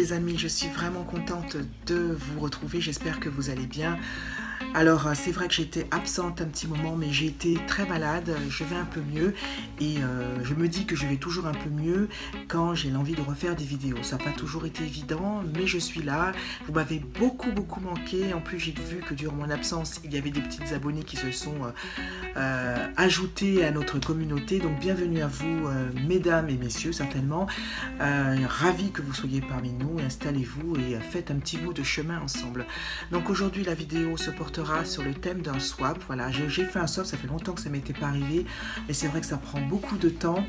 les amis, je suis vraiment contente de vous retrouver, j'espère que vous allez bien. Alors c'est vrai que j'étais absente un petit moment mais j'ai été très malade, je vais un peu mieux et je me dis que je vais toujours un peu mieux quand j'ai l'envie de refaire des vidéos. Ça n'a pas toujours été évident mais je suis là, vous m'avez beaucoup manqué, en plus j'ai vu que durant mon absence il y avait des petites abonnées qui se sont ajoutées à notre communauté, donc bienvenue à vous mesdames et messieurs certainement, ravi que vous soyez parmi nous, installez-vous et faites un petit bout de chemin ensemble. Donc aujourd'hui la vidéo se portera sur le thème d'un swap. Voilà, j'ai fait un swap, ça fait longtemps que ça m'était pas arrivé, mais c'est vrai que ça prend beaucoup de temps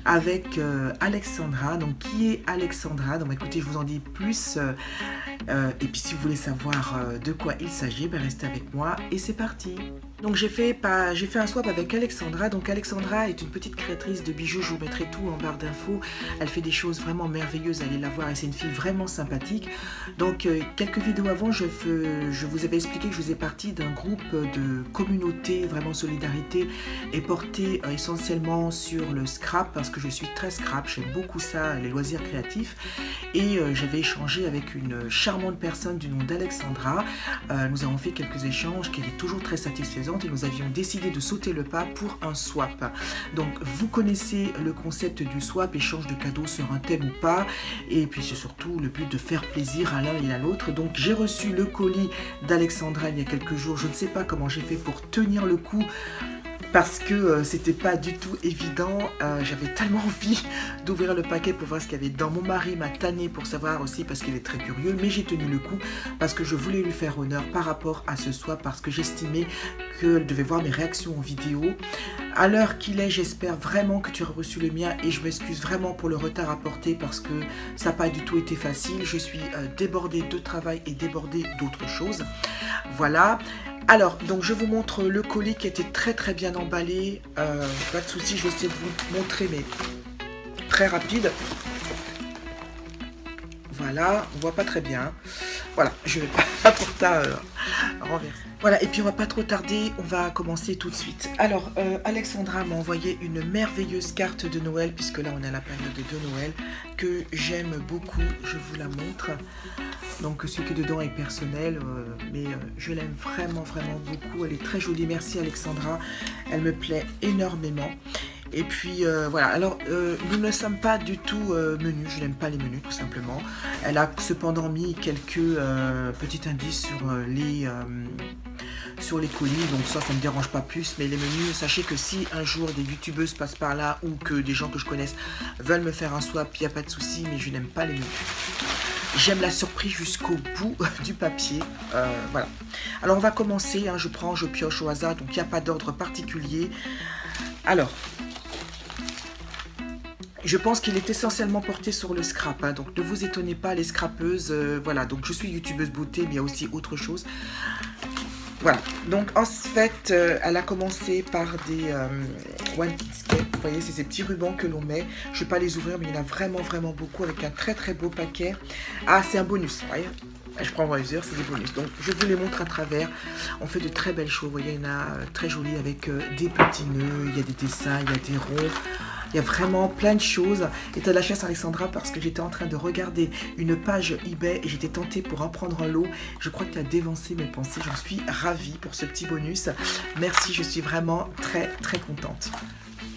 avec Alexandra. Donc qui est Alexandra? Donc écoutez, je vous en dis plus et puis si vous voulez savoir de quoi il s'agit, ben, restez avec moi et c'est parti. Donc j'ai fait un swap avec Alexandra. Donc Alexandra est une petite créatrice de bijoux, je vous mettrai tout en barre d'infos. Elle fait des choses vraiment merveilleuses, allez la voir et c'est une fille vraiment sympathique. Donc quelques vidéos avant, je vous avais expliqué que je faisais partie d'un groupe de communauté, vraiment solidarité, et porté essentiellement sur le scrap parce que je suis très scrap, j'aime beaucoup ça, les loisirs créatifs. Et j'avais échangé avec une charmante personne du nom d'Alexandra. Nous avons fait quelques échanges qui étaient toujours très satisfaisants et nous avions décidé de sauter le pas pour un swap. Donc vous connaissez le concept du swap, échange de cadeaux sur un thème ou pas, et puis c'est surtout le but de faire plaisir à l'un et à l'autre. Donc j'ai reçu le colis d'Alexandra il y a quelques jours, je ne sais pas comment j'ai fait pour tenir le coup parce que c'était pas du tout évident, j'avais tellement envie d'ouvrir le paquet pour voir ce qu'il y avait dedans. Mon mari m'a tanné pour savoir aussi parce qu'il est très curieux, mais j'ai tenu le coup parce que je voulais lui faire honneur par rapport à ce swap, parce que j'estimais qu'elle devait voir mes réactions en vidéo. À l'heure qu'il est, j'espère vraiment que tu as reçu le mien et je m'excuse vraiment pour le retard apporté parce que ça n'a pas du tout été facile. Je suis débordée de travail et débordée d'autres choses. Voilà. Alors, donc je vous montre le colis qui était très bien emballé. Pas de souci, je vais essayer de vous montrer, mais très rapide. Voilà, on voit pas très bien. Voilà, je vais pas porter renverser. Voilà, et puis on va pas trop tarder, on va commencer tout de suite. Alors, Alexandra m'a envoyé une merveilleuse carte de Noël, puisque là on est à la période de Noël, que j'aime beaucoup, je vous la montre. Donc ce qui est dedans est personnel, mais je l'aime vraiment beaucoup, elle est très jolie, merci Alexandra, elle me plaît énormément. Et puis voilà, alors nous ne sommes pas du tout menus, je n'aime pas les menus tout simplement. Elle a cependant mis quelques petits indices sur les colis, donc ça ne me dérange pas plus, mais les menus, sachez que si un jour des youtubeuses passent par là ou que des gens que je connaisse veulent me faire un swap, il n'y a pas de souci, mais je n'aime pas les menus. J'aime la surprise jusqu'au bout du papier, voilà. Alors on va commencer, hein, je pioche au hasard, donc il n'y a pas d'ordre particulier. Alors, je pense qu'il est essentiellement porté sur le scrap, hein, donc ne vous étonnez pas les scrapeuses, voilà, donc je suis youtubeuse beauté, mais il y a aussi autre chose. Voilà, donc en fait, elle a commencé par des one piece cake, vous voyez, c'est ces petits rubans que l'on met. Je ne vais pas les ouvrir, mais il y en a vraiment beaucoup avec un très beau paquet. Ah, c'est un bonus, vous voyez. Je prends en mesure, c'est des bonus. Donc, je vous les montre à travers. On fait de très belles choses. Vous voyez, il y en a très jolies avec des petits nœuds, il y a des dessins, il y a des ronds. Il y a vraiment plein de choses. Et tu as de la chance, Alexandra, parce que j'étais en train de regarder une page eBay et j'étais tentée pour en prendre un lot. Je crois que tu as dévancé mes pensées. J'en suis ravie pour ce petit bonus. Merci, je suis vraiment très contente.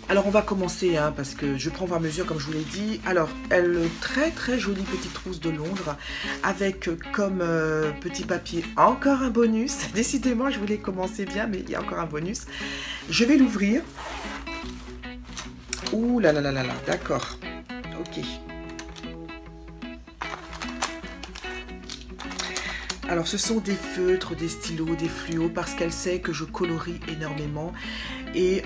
Alors on va commencer, hein, parce que je prends à mesure comme je vous l'ai dit. Alors, elle très jolie petite trousse de Londres avec comme petit papier encore un bonus. Décidément, je voulais commencer bien, mais il y a encore un bonus. Je vais l'ouvrir. Ouh là, d'accord. Ok. Alors ce sont des feutres, des stylos, des fluos, parce qu'elle sait que je colorie énormément. Et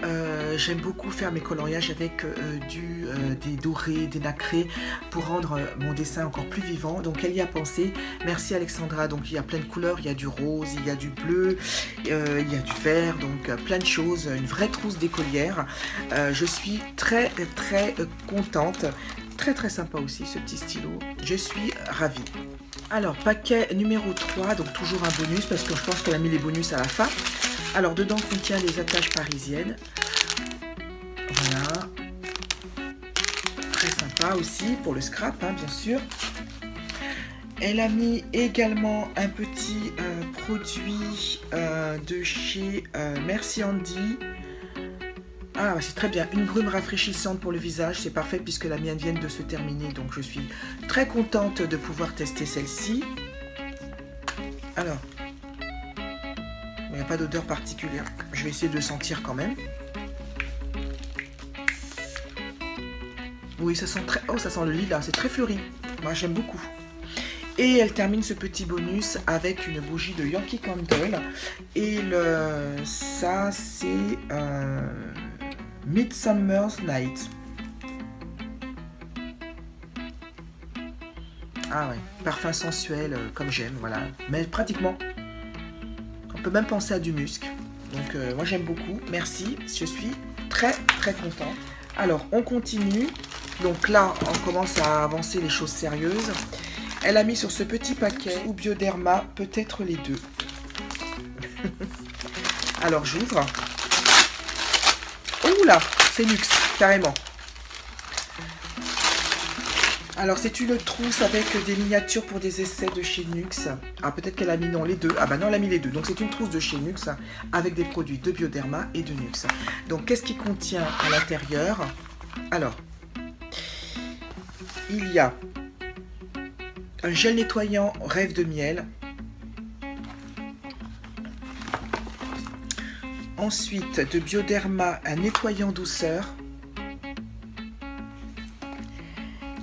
j'aime beaucoup faire mes coloriages avec des dorés, des nacrés pour rendre mon dessin encore plus vivant. Donc elle y a pensé. Merci Alexandra. Donc il y a plein de couleurs, il y a du rose, il y a du bleu, il y a du vert, donc plein de choses. Une vraie trousse d'écolière. Je suis très contente. Très sympa aussi ce petit stylo. Je suis ravie. Alors paquet numéro 3, donc toujours un bonus parce que je pense qu'elle a mis les bonus à la fin. Alors dedans contient les attaches parisiennes. Voilà. Très sympa aussi pour le scrap, hein, bien sûr. Elle a mis également un petit produit de chez Merci Andy. Ah, c'est très bien. Une brume rafraîchissante pour le visage. C'est parfait puisque la mienne vient de se terminer. Donc, je suis très contente de pouvoir tester celle-ci. Alors, il n'y a pas d'odeur particulière. Je vais essayer de sentir quand même. Oui, ça sent très... Oh, ça sent le lilas. C'est très fleuri. Moi, j'aime beaucoup. Et elle termine ce petit bonus avec une bougie de Yankee Candle. Et ça, c'est Midsummer's Night. Ah ouais, parfum sensuel comme j'aime, voilà. Mais pratiquement, on peut même penser à du musc. Donc moi j'aime beaucoup, merci, je suis très très contente. Alors on continue, donc là on commence à avancer les choses sérieuses. Elle a mis sur ce petit paquet ou Bioderma, peut-être les deux. Alors j'ouvre. Ouh là, c'est luxe, carrément. Alors c'est une trousse avec des miniatures pour des essais de chez Nuxe. Ah peut-être qu'elle a mis non les deux. Ah bah non elle a mis les deux. Donc c'est une trousse de chez Nuxe avec des produits de Bioderma et de Nuxe. Donc qu'est-ce qui contient à l'intérieur? Alors il y a un gel nettoyant Rêve de miel. Ensuite de Bioderma un nettoyant douceur.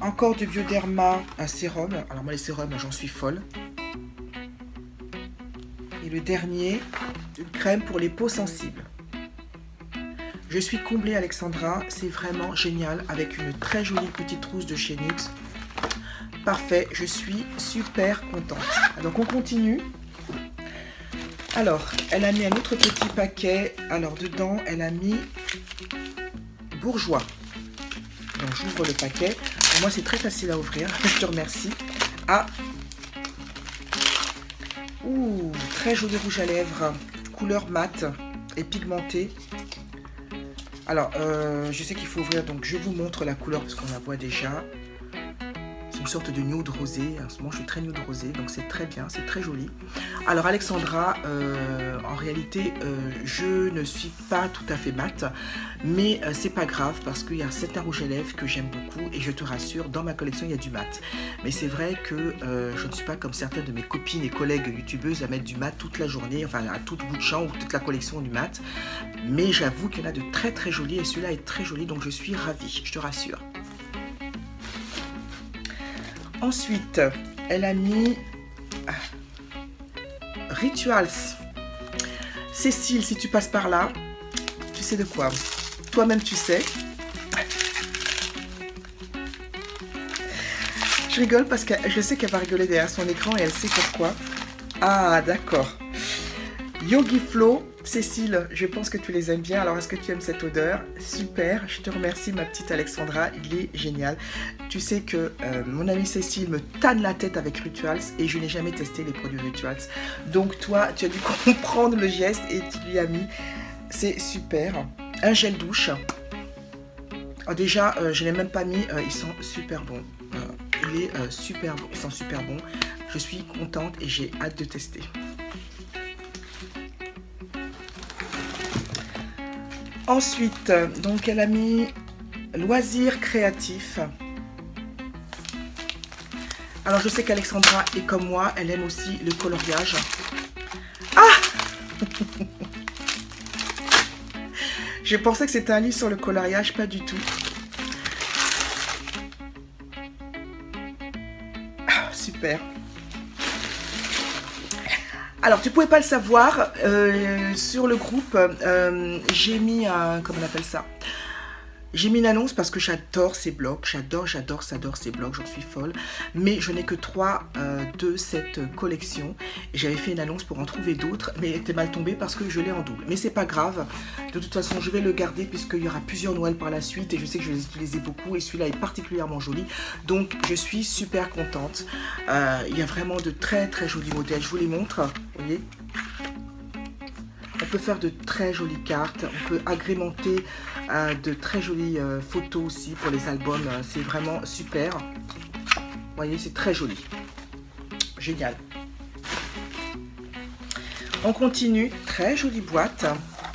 Encore du Bioderma, un sérum. Alors moi les sérums, j'en suis folle. Et le dernier, une crème pour les peaux sensibles. Je suis comblée Alexandra, c'est vraiment génial avec une très jolie petite trousse de chez Nuxe. Parfait, je suis super contente. Donc on continue. Alors, elle a mis un autre petit paquet. Alors dedans, elle a mis Bourjois. Donc j'ouvre le paquet. Pour moi c'est très facile à ouvrir, je te remercie. Ah, ouh, très joli rouge à lèvres, couleur mate et pigmenté. Alors je sais qu'il faut ouvrir, donc je vous montre la couleur parce qu'on la voit déjà. C'est une sorte de nude rosé, en ce moment je suis très nude rosé, donc c'est très bien, c'est très joli. Alors Alexandra, en réalité je ne suis pas tout à fait mate, mais c'est pas grave parce qu'il y a certains rouges à lèvres que j'aime beaucoup et je te rassure, dans ma collection il y a du mat. Mais c'est vrai que je ne suis pas comme certaines de mes copines et collègues youtubeuses à mettre du mat toute la journée, enfin à tout bout de champ ou toute la collection du mat. Mais j'avoue qu'il y en a de très très jolis et celui-là est très joli, donc je suis ravie, je te rassure. Ensuite, elle a mis Rituals. Cécile, si tu passes par là, tu sais de quoi. Toi-même, tu sais. Je rigole parce que je sais qu'elle va rigoler derrière son écran et elle sait pourquoi. Ah, d'accord. Yogi Flow. Cécile, je pense que tu les aimes bien. Alors, est-ce que tu aimes cette odeur? Super, je te remercie ma petite Alexandra, il est génial. Tu sais que mon amie Cécile me tanne la tête avec Rituals et je n'ai jamais testé les produits Rituals. Donc toi, tu as dû comprendre le geste et tu lui as mis. C'est super. Un gel douche. Oh, déjà, je ne l'ai même pas mis, il sent super bon. Il est super bon, il sent super bon. Je suis contente et j'ai hâte de tester. Ensuite, donc elle a mis loisirs créatifs. Alors je sais qu'Alexandra est comme moi, elle aime aussi le coloriage. Ah Je pensais que c'était un livre sur le coloriage, pas du tout. Ah, super. Alors, tu pouvais pas le savoir, sur le groupe, j'ai mis un, comment on appelle ça? J'ai mis une annonce parce que j'adore ces blogs, j'adore ces blogs, j'en suis folle. Mais je n'ai que 3 de cette collection. J'avais fait une annonce pour en trouver d'autres, mais elle était mal tombée parce que je l'ai en double. Mais c'est pas grave, de toute façon je vais le garder puisqu'il y aura plusieurs Noël par la suite et je sais que je les utilisais beaucoup et celui-là est particulièrement joli. Donc je suis super contente. Il y a vraiment de très très jolis modèles, je vous les montre, vous voyez. On peut faire de très jolies cartes, on peut agrémenter de très jolies photos aussi pour les albums, c'est vraiment super. Vous voyez, c'est très joli. Génial. On continue. Très jolie boîte.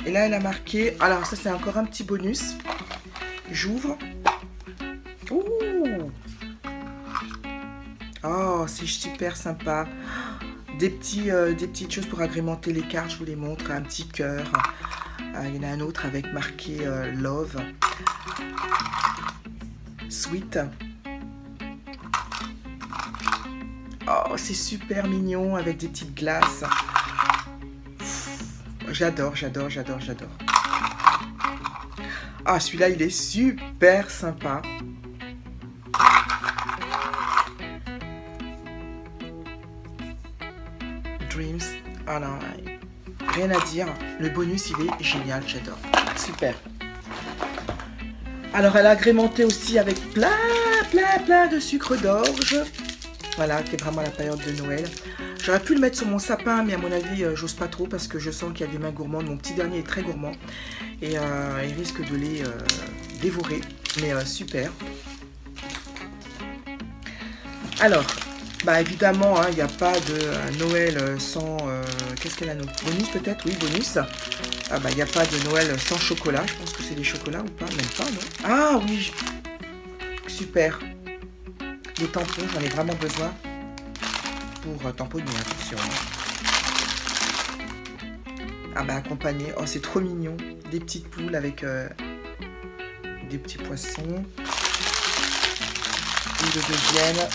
Et là, elle a marqué... Alors, ça, c'est encore un petit bonus. J'ouvre. Ouh! Oh, c'est super sympa. Des petites choses pour agrémenter les cartes, je vous les montre. Un petit cœur. Il y en a un autre avec marqué Love. Sweet. Oh, c'est super mignon avec des petites glaces. J'adore, j'adore, j'adore, j'adore. Ah, celui-là, il est super sympa. Dreams. Ah non, rien à dire. Le bonus, il est génial, j'adore. Super. Alors, elle a agrémenté aussi avec plein de sucre d'orge. Voilà, c'est vraiment la période de Noël. J'aurais pu le mettre sur mon sapin, mais à mon avis, j'ose pas trop parce que je sens qu'il y a des mains gourmandes. Mon petit dernier est très gourmand et il risque de les dévorer. Mais super. Alors, bah évidemment, il n'y a pas de Noël sans... Qu'est-ce qu'elle a nous? Bonus peut-être? Oui, bonus. Ah bah il n'y a pas de Noël sans chocolat. Je pense que c'est des chocolats ou pas? Même pas, non? Ah oui. Super. Les tampons, j'en ai vraiment besoin pour tamponner, attention. Ah bah accompagné, oh c'est trop mignon. Des petites poules avec des petits poissons. Et le deuxième.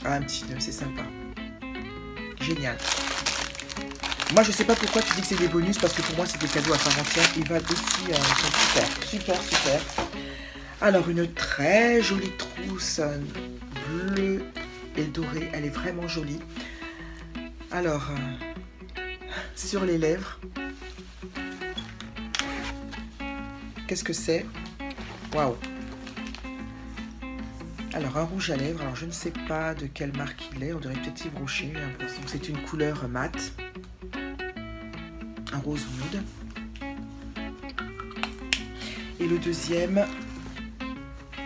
Ah un petit nœud, c'est sympa. Génial. Moi je sais pas pourquoi tu dis que c'est des bonus, parce que pour moi c'est des cadeaux à part entière. Ils valent aussi, ils sont super. Alors, une très jolie trousse bleue et dorée. Elle est vraiment jolie. Alors, sur les lèvres. Qu'est-ce que c'est? Waouh! Alors, un rouge à lèvres. Alors, je ne sais pas de quelle marque il est. On dirait peut-être Yves Rocher. J'ai l'impression que c'est une couleur mate. Un rose nude. Et le deuxième...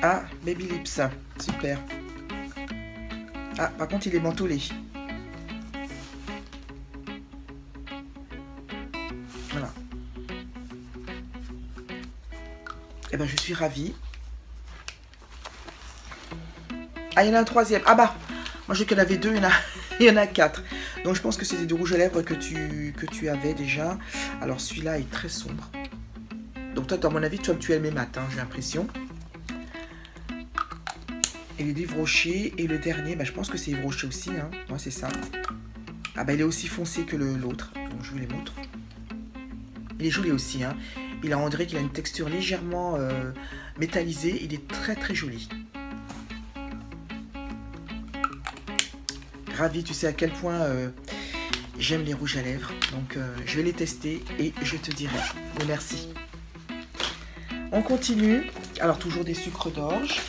Ah, Baby Lips, super. Ah, par contre, il est mentholé. Voilà. Eh ben, je suis ravie. Ah, il y en a un troisième. Ah bah, moi, j'ai qu'il y en avait deux, il y en a quatre. Donc, je pense que c'était du rouge à lèvres que tu avais déjà. Alors, celui-là est très sombre. Donc, toi, à mon avis, tu aimes mes maths, hein, j'ai l'impression. Et les Yves Rocher. Et le dernier, bah, je pense que c'est Yves Rocher aussi. Hein. Moi, c'est ça. Ah bah, il est aussi foncé que l'autre. Donc, je vous les montre. Il est joli aussi. Hein. On dirait qu'il a une texture légèrement métallisée. Il est très joli. Ravi, tu sais à quel point j'aime les rouges à lèvres. Donc, je vais les tester et je te dirai. Mais merci. On continue. Alors, toujours des sucres d'orge.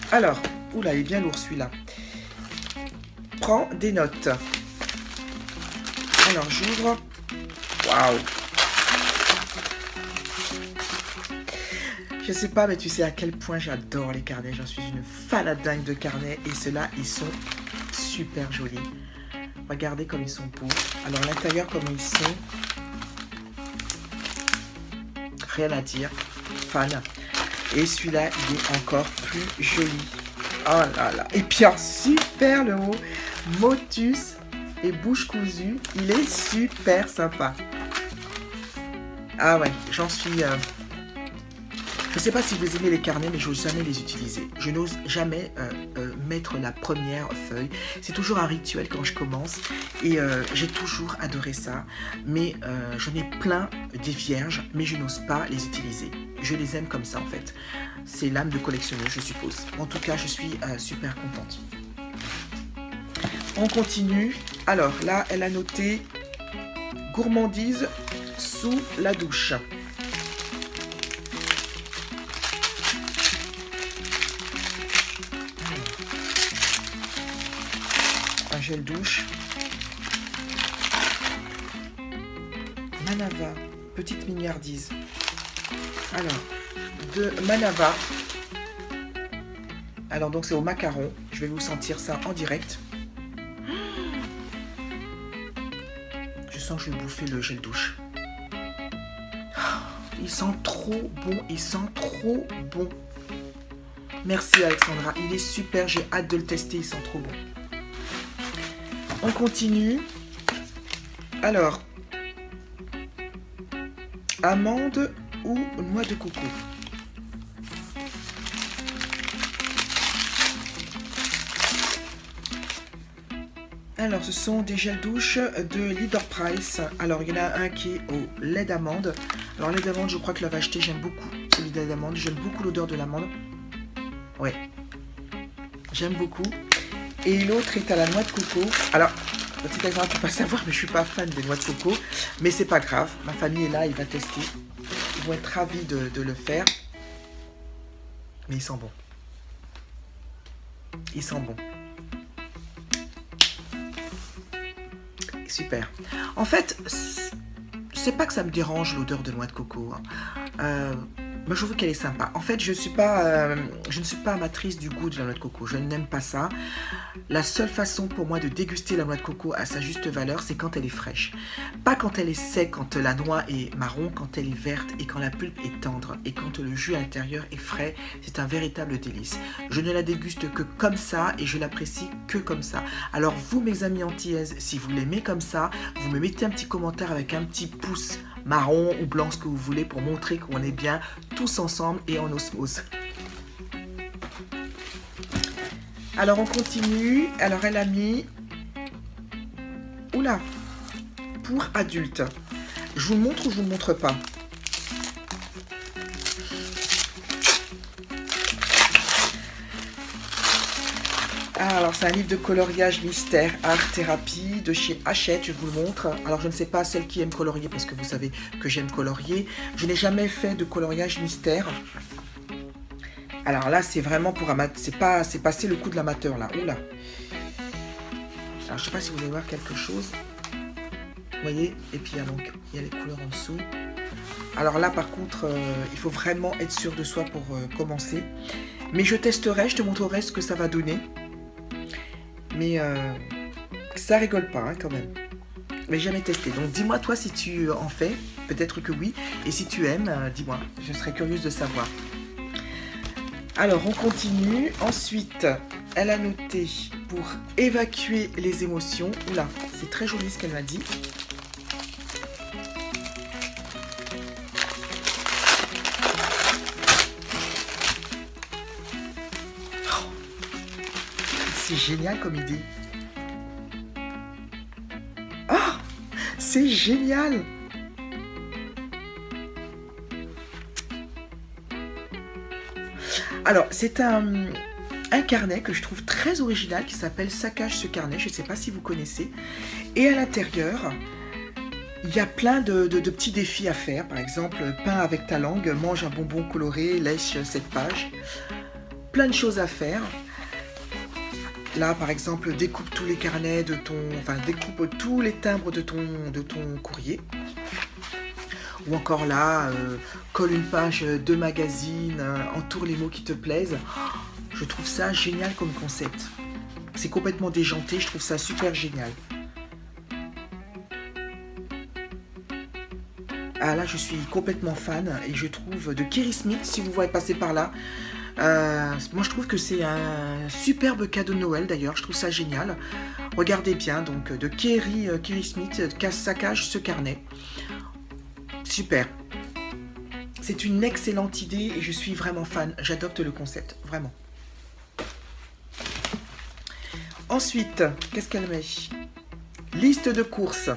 Alors, oula, il est bien lourd celui-là. Prends des notes. Alors, j'ouvre. Waouh! Je sais pas, mais tu sais à quel point j'adore les carnets. J'en suis une fanade dingue de carnets. Et ceux-là, ils sont super jolis. Regardez comme ils sont beaux. Alors, à l'intérieur, comment ils sont. Rien à dire. Fan. Et celui-là, il est encore plus joli. Oh là là. Et puis, super le mot. Motus et bouche cousue. Il est super sympa. Ah ouais, j'en suis... Je ne sais pas si vous aimez les carnets, mais je n'ose jamais les utiliser. Je n'ose jamais mettre la première feuille. C'est toujours un rituel quand je commence. Et j'ai toujours adoré ça. Mais j'en ai plein des vierges, mais je n'ose pas les utiliser. Je les aime comme ça en fait. C'est l'âme de collectionneuse, je suppose. En tout cas, je suis super contente. On continue. Alors là, elle a noté gourmandise sous la douche. Un gel douche. Manava, petite mignardise. Alors, de Manava. Alors donc c'est au macaron. Je vais vous sentir ça en direct. Je sens que je vais bouffer le gel douche. Il sent trop bon, il sent trop bon. Merci Alexandra, il est super, j'ai hâte de le tester, il sent trop bon. On continue. Alors, amande ou noix de coco? Alors, ce sont des gels douche de Leader Price. Alors, il y en a un qui est au lait d'amande. Alors, lait d'amande, je crois que je l'avais acheté, j'aime beaucoup celui d'amande. J'aime beaucoup l'odeur de l'amande. Ouais, j'aime beaucoup. Et l'autre est à la noix de coco. Alors, petit exemple, tu ne peux pas savoir, mais je ne suis pas fan des noix de coco. Mais c'est pas grave, ma famille est là, il va tester. Ils vont être ravis de le faire. Mais il sent bon. Il sent bon. Super. En fait, c'est pas que ça me dérange l'odeur de noix de coco. Moi, je trouve qu'elle est sympa. En fait, je ne suis pas amatrice du goût de la noix de coco. Je n'aime pas ça. La seule façon pour moi de déguster la noix de coco à sa juste valeur, c'est quand elle est fraîche. Pas quand elle est sec, quand la noix est marron, quand elle est verte et quand la pulpe est tendre. Et quand le jus à l'intérieur est frais, c'est un véritable délice. Je ne la déguste que comme ça et je l'apprécie que comme ça. Alors vous, mes amis antillaises, si vous l'aimez comme ça, vous me mettez un petit commentaire avec un petit pouce marron ou blanc, ce que vous voulez, pour montrer qu'on est bien tous ensemble et en osmose. Alors on continue. Alors elle a mis... Oula, pour adultes. Je vous le montre ou je vous le montre pas? Alors c'est un livre de coloriage mystère art thérapie de chez Hachette, je vous le montre. Alors je ne sais pas celle qui aime colorier parce que vous savez que j'aime colorier. Je n'ai jamais fait de coloriage mystère. Alors là c'est vraiment pour amateur, c'est passé le coup de l'amateur là. Oula. Alors je sais pas si vous allez voir quelque chose. Vous voyez, et puis donc il y a les couleurs en dessous. Alors là par contre il faut vraiment être sûr de soi pour commencer. Mais je testerai, je te montrerai ce que ça va donner. Mais ça rigole pas hein, quand même. Mais jamais testé. Donc dis-moi toi si tu en fais. Peut-être que oui. Et si tu aimes, dis-moi. Je serais curieuse de savoir. Alors on continue. Ensuite, elle a noté pour évacuer les émotions. Oula, c'est très joli ce qu'elle m'a dit. C'est génial comme idée. Oh, c'est génial. Alors, c'est un carnet que je trouve très original qui s'appelle Saccage ce carnet. Je ne sais pas si vous connaissez. Et à l'intérieur, il y a plein de petits défis à faire. Par exemple, peins avec ta langue, mange un bonbon coloré, lèche cette page. Plein de choses à faire. Là, par exemple, découpe tous les carnets de ton... Enfin, découpe tous les timbres de ton courrier. Ou encore là, colle une page de magazine, entoure les mots qui te plaisent. Je trouve ça génial comme concept. C'est complètement déjanté, je trouve ça super génial. Ah là, je suis complètement fan et je trouve de Kerry Smith, si vous voyez passer par là. Moi je trouve que c'est un superbe cadeau de Noël d'ailleurs, je trouve ça génial. Regardez bien, donc de Kerry Smith, Saccage ce carnet. Super. C'est une excellente idée et je suis vraiment fan, j'adopte le concept, vraiment. Ensuite, qu'est-ce qu'elle met? Liste de courses.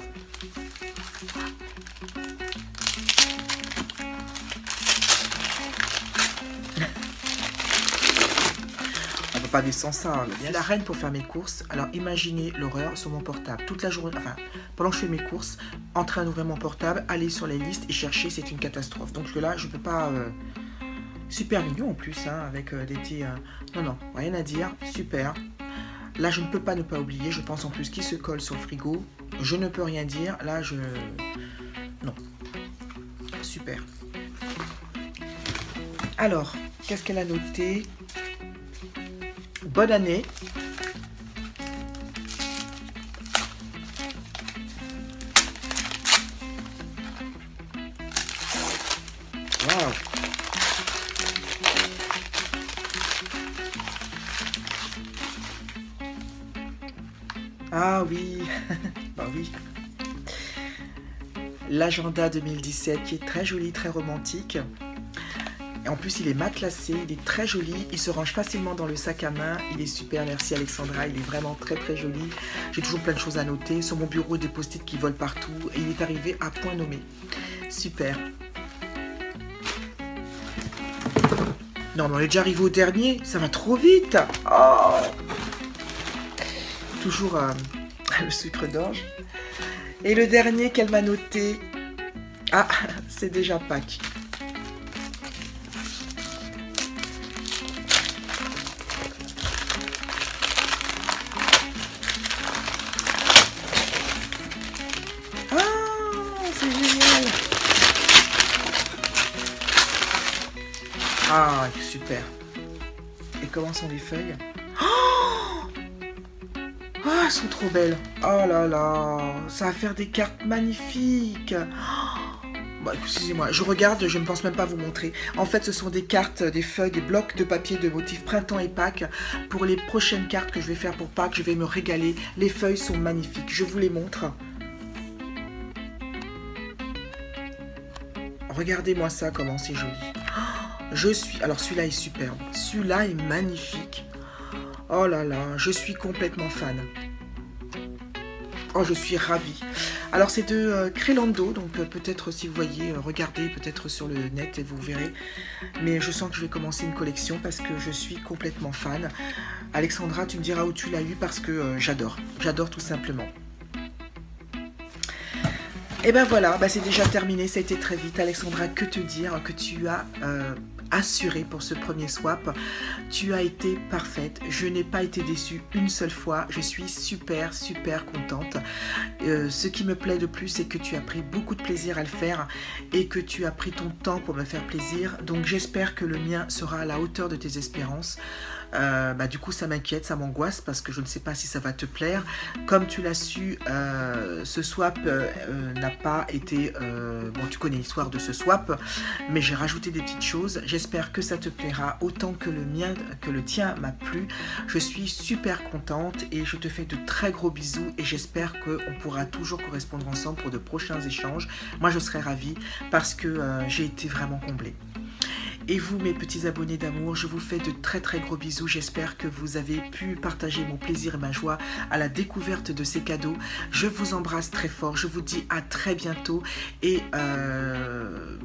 Pas vivre sans ça. Il y a la reine pour faire mes courses. Alors imaginez l'horreur sur mon portable. Toute la journée, enfin, pendant que je fais mes courses, en train d'ouvrir mon portable, aller sur les listes et chercher, c'est une catastrophe. Donc là, je peux pas... Super mignon en plus, hein, avec des petits... Non, non, rien à dire. Super. Là, je ne peux pas ne pas oublier. Je pense en plus qu'il se colle sur le frigo. Je ne peux rien dire. Là, je... Non. Super. Alors, qu'est-ce qu'elle a noté ? bonne année. Waouh. Ah oui, bah oui. L'agenda 2017 qui est très joli, très romantique. Et en plus, il est matelassé, il est très joli, il se range facilement dans le sac à main. Il est super, merci Alexandra, il est vraiment très très joli. J'ai toujours plein de choses à noter. Sur mon bureau, des post-it qui volent partout. Et il est arrivé à point nommé. Super. Non, mais on est déjà arrivé au dernier, ça va trop vite. Oh, toujours le sucre d'orge. Et le dernier qu'elle m'a noté, ah, c'est déjà Pâques. Ah, c'est génial. Ah, super. Et comment sont les feuilles? Ah, elles sont trop belles. Oh là là, ça va faire des cartes magnifiques. Bon, excusez-moi, je regarde, je ne pense même pas vous montrer. En fait, ce sont des cartes, des feuilles, des blocs de papier de motifs printemps et Pâques. Pour les prochaines cartes que je vais faire pour Pâques, je vais me régaler. Les feuilles sont magnifiques, je vous les montre. Regardez-moi ça, comment c'est joli. Alors celui-là est superbe. Celui-là est magnifique. Oh là là, je suis complètement fan. Oh, je suis ravie. Alors, c'est de Crélando, donc peut-être si vous voyez, regardez peut-être sur le net et vous verrez. Mais je sens que je vais commencer une collection parce que je suis complètement fan. Alexandra, tu me diras où tu l'as eu parce que j'adore. J'adore tout simplement. Et ben voilà, c'est déjà terminé, ça a été très vite. Alexandra, que te dire que tu as assuré pour ce premier swap. Tu as été parfaite, je n'ai pas été déçue une seule fois, je suis super contente. Ce qui me plaît de plus, c'est que tu as pris beaucoup de plaisir à le faire et que tu as pris ton temps pour me faire plaisir. Donc j'espère que le mien sera à la hauteur de tes espérances. Du coup ça m'inquiète, ça m'angoisse parce que je ne sais pas si ça va te plaire. Comme tu l'as su, ce swap n'a pas été... bon, tu connais l'histoire de ce swap, mais j'ai rajouté des petites choses. J'espère que ça te plaira autant que le tien m'a plu. Je suis super contente et je te fais de très gros bisous et j'espère qu'on pourra toujours correspondre ensemble pour de prochains échanges. Moi je serai ravie parce que j'ai été vraiment comblée. Et vous, mes petits abonnés d'amour, je vous fais de très gros bisous. J'espère que vous avez pu partager mon plaisir et ma joie à la découverte de ces cadeaux. Je vous embrasse très fort. Je vous dis à très bientôt. Et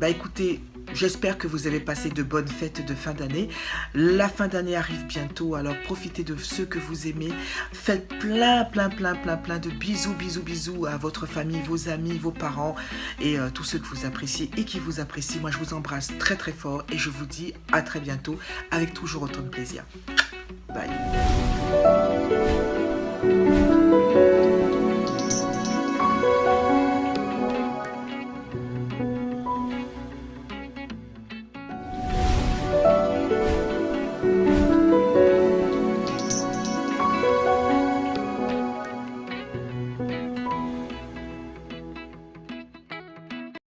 écoutez, j'espère que vous avez passé de bonnes fêtes de fin d'année. La fin d'année arrive bientôt, alors profitez de ceux que vous aimez. Faites plein de bisous à votre famille, vos amis, vos parents et tous ceux que vous appréciez et qui vous apprécient. Moi, je vous embrasse très fort et je vous dis à très bientôt avec toujours autant de plaisir. Bye.